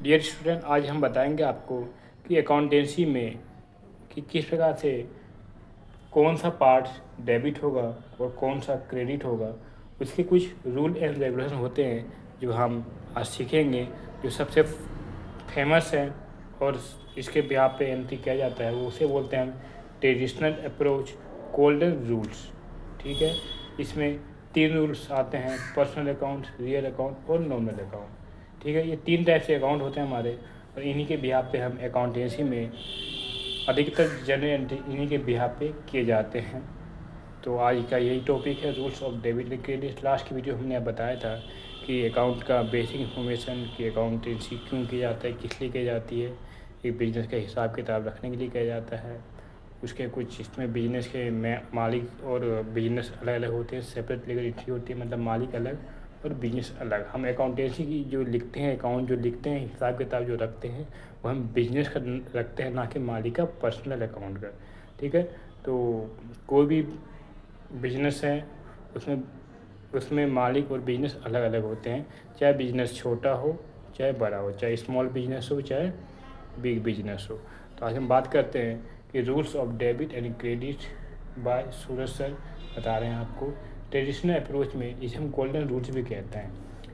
Dear student, आज हम बताएंगे आपको कि अकाउंटेंसी में कि किस प्रकार से कौन सा पार्ट डेबिट होगा और कौन सा क्रेडिट होगा। उसके कुछ रूल एंड रेगुलेशन होते हैं जो हम आज सीखेंगे, जो सबसे फेमस हैं और इसके ब्याह पे एंट्री किया जाता है वो उसे बोलते हैं हम ट्रेडिशनल अप्रोच, गोल्डन रूल्स। ठीक है, इसमें 3 रूल्स आते हैं: पर्सनल अकाउंट, रियल अकाउंट और नॉमिनल अकाउंट। ठीक है, ये 3 टाइप से अकाउंट होते हैं हमारे, और इन्हीं के बिहार पे हम अकाउंटेंसी में अधिकतर जनरल एंट्री इन्हीं के बिहार पे किए जाते हैं। तो आज का यही टॉपिक है, rules of debit and credit. Last की वीडियो हमने बताया था कि अकाउंट का बेसिक इन्फॉर्मेशन, कि अकाउंटेंसी क्यों किया जाता है, किस लिए की जाती है, एक बिजनेस का हिसाब किताब रखने के लिए किया जाता है। उसके कुछ इसमें बिजनेस के मालिक और बिजनेस अलग अलग होते हैं, सेपरेट लीगल एंटिटी होती है, मतलब मालिक अलग और बिजनेस अलग। हम अकाउंटेंसी की जो लिखते हैं, अकाउंट जो लिखते हैं, हिसाब किताब जो रखते हैं, वो हम बिजनेस का रखते हैं, ना कि मालिक का पर्सनल अकाउंट का। ठीक है, तो कोई भी बिजनेस है उसमें उसमें मालिक और बिजनेस अलग अलग होते हैं, चाहे बिजनेस छोटा हो चाहे बड़ा हो, चाहे स्मॉल बिजनेस हो चाहे बिग बिजनेस हो। तो आज हम बात करते हैं कि rules of debit and credit by Suraj sir बता रहे हैं आपको। ट्रेडिशनल अप्रोच में इसे हम गोल्डन रूल्स भी कहते हैं।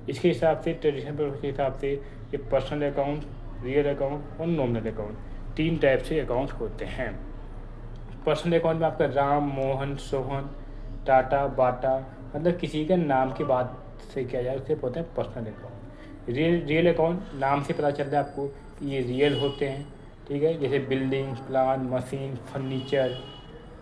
इसके हिसाब से, ट्रेडिशनल अप्रोच के हिसाब से, ये पर्सनल अकाउंट, रियल अकाउंट और नॉमिनल अकाउंट 3 टाइप से अकाउंट होते हैं। पर्सनल अकाउंट में आपका राम, मोहन, सोहन, टाटा, बाटा, मतलब किसी के नाम की बात से किया जाए उसे बोलते हैं पर्सनल अकाउंट। रियल अकाउंट नाम से पता चल रहा है आपको कि ये रियल होते हैं। ठीक है, जैसे building, plan, machine, furniture,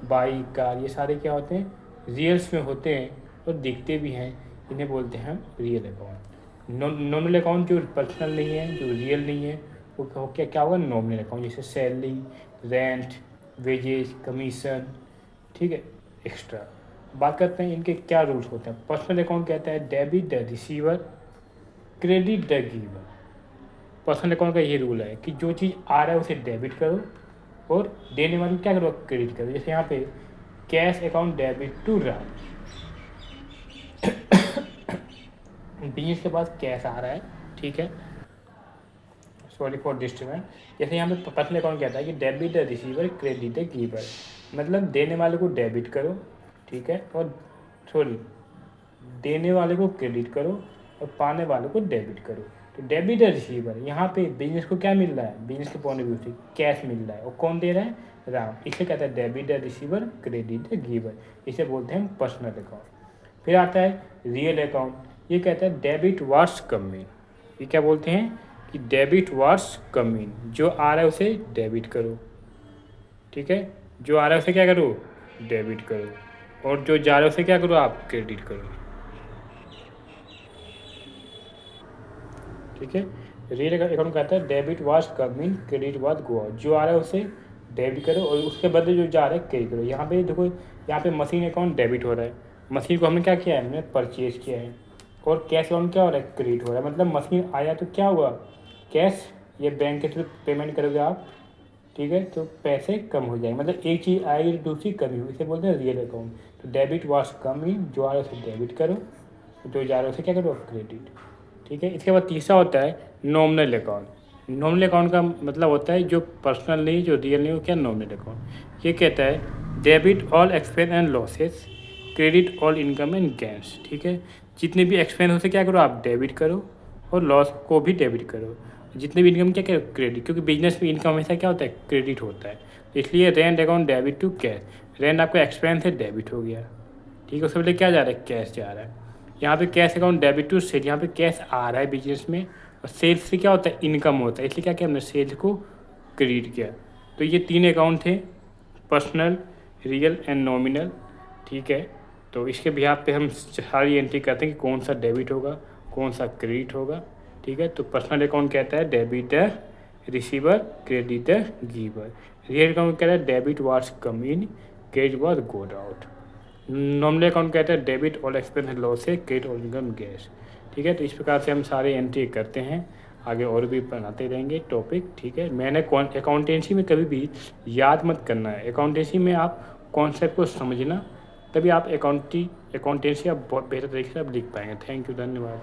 bike, car, ये सारे क्या होते हैं, रियल्स में होते हैं और दिखते भी हैं। इन्हें बोलते हैं रियल अकाउंट। नॉमिनल अकाउंट जो पर्सनल नहीं है, जो रियल नहीं है, वो क्या क्या होगा, नॉमिनल अकाउंट। जैसे सैलरी, रेंट, वेजेज, कमीशन, ठीक है, एक्स्ट्रा। बात करते हैं इनके क्या रूल्स होते हैं। पर्सनल अकाउंट कहता है debit the receiver, credit the giver. Personal account का ये रूल है कि जो चीज़ आ रहा है उसे डेबिट करो और देने वाले को क्या करो, क्रेडिट करो। जैसे यहाँ पे cash account debit to Ram, business के पास कैश आ रहा है, ठीक है, सॉरी फॉर डिस्टर्बेंस। जैसे यहाँ पे पर्सनल अकाउंट कहता है कि debit the receiver, credit the giver, मतलब देने वाले को डेबिट करो, ठीक है, और सॉरी देने वाले को क्रेडिट करो और पाने वाले को डेबिट करो। तो डेबिट द रिसीवर, यहाँ पे बिजनेस को क्या मिल रहा है, बिजनेस के पॉइंट ऑफ व्यू से कैश मिल रहा है, और कौन दे रहा है, राम। इसे कहता है debit the receiver, credit the giver. इसे बोलते हैं पर्सनल अकाउंट। फिर आता है रियल अकाउंट, ये कहता है डेबिट वाट्स कमिंग। ये क्या बोलते हैं कि डेबिट वाट्स कमिंग, जो आ रहा है उसे डेबिट करो, ठीक है, जो आ रहा है उसे क्या करो, डेबिट करो, और जो जा रहा है उसे क्या करो, आप क्रेडिट करो। ठीक है, रियल अकाउंट कहता है debit was coming, credit was go out. जो आ रहा है उसे डेबिट करो और उसके बदले जो जा रहा है क्रेडिट करो। यहाँ पे देखो, यहाँ पे मशीन अकाउंट डेबिट हो रहा है, मशीन को हमने क्या किया है, हमने परचेज किया है। और कैश अकाउंट क्या हो रहा है, क्रेडिट हो रहा है, मतलब मशीन आया तो क्या हुआ, कैश, ये बैंक के थ्रू पेमेंट करोगे आप, ठीक है, तो पैसे कम हो जाएंगे, मतलब एक चीज़ आएगी दूसरी कमी हुई, इसे बोलते हैं रियल अकाउंट। तो डेबिट वाज कमिंग, जो आ रहा है उसे डेबिट करो, जो जा रहा है उसे क्या करो, क्रेडिट। ठीक है, इसके बाद तीसरा होता है नॉमिनल अकाउंट। नॉमिनल अकाउंट का मतलब होता है जो पर्सनल नहीं, जो रियल नहीं, वो क्या, नॉमिनल अकाउंट। ये कहता है debit all expense and losses, credit all income and gains. ठीक है, जितने भी एक्सपेंस होते क्या करो, आप डेबिट करो, और लॉस को भी डेबिट करो। जितने भी इनकम क्या करो, क्रेडिट, क्योंकि बिजनेस में इनकम हमेशा क्या होता है, क्रेडिट होता है। तो इसलिए rent account debit to cash, rent आपका एक्सपेंस है, डेबिट हो गया, ठीक है, उससे पहले क्या जा रहा है, कैश जा रहा है। यहाँ पे cash account debit to sale, यहाँ पे कैश आ रहा है बिजनेस में, और सेल्स से क्या होता है, इनकम होता है, इसलिए क्या किया हमने, सेल्स को क्रेडिट किया। तो ये 3 अकाउंट थे, पर्सनल, रियल एंड नॉमिनल। ठीक है, तो इसके बिहाफ पे हम सारी एंट्री करते हैं कि कौन सा डेबिट होगा, कौन सा क्रेडिट होगा। ठीक है, तो पर्सनल अकाउंट कहता है debit the receiver, credit the giver. Real account कहता है debit was come in, credit was गोड आउट। नॉमिनल अकाउंट कहता है debit all expense and loss है, क्रेडिट ऑल इनकम गैस। ठीक है, तो इस प्रकार से हम सारे एंट्री करते हैं, आगे और भी बनाते रहेंगे टॉपिक। ठीक है, मैंने अकाउंटेंसी में कभी भी याद मत करना है, अकाउंटेंसी में आप कॉन्सेप्ट को समझना, तभी आप अकाउंटेंसी आप बहुत बेहतर तरीके से आप लिख पाएंगे। थैंक यू, धन्यवाद।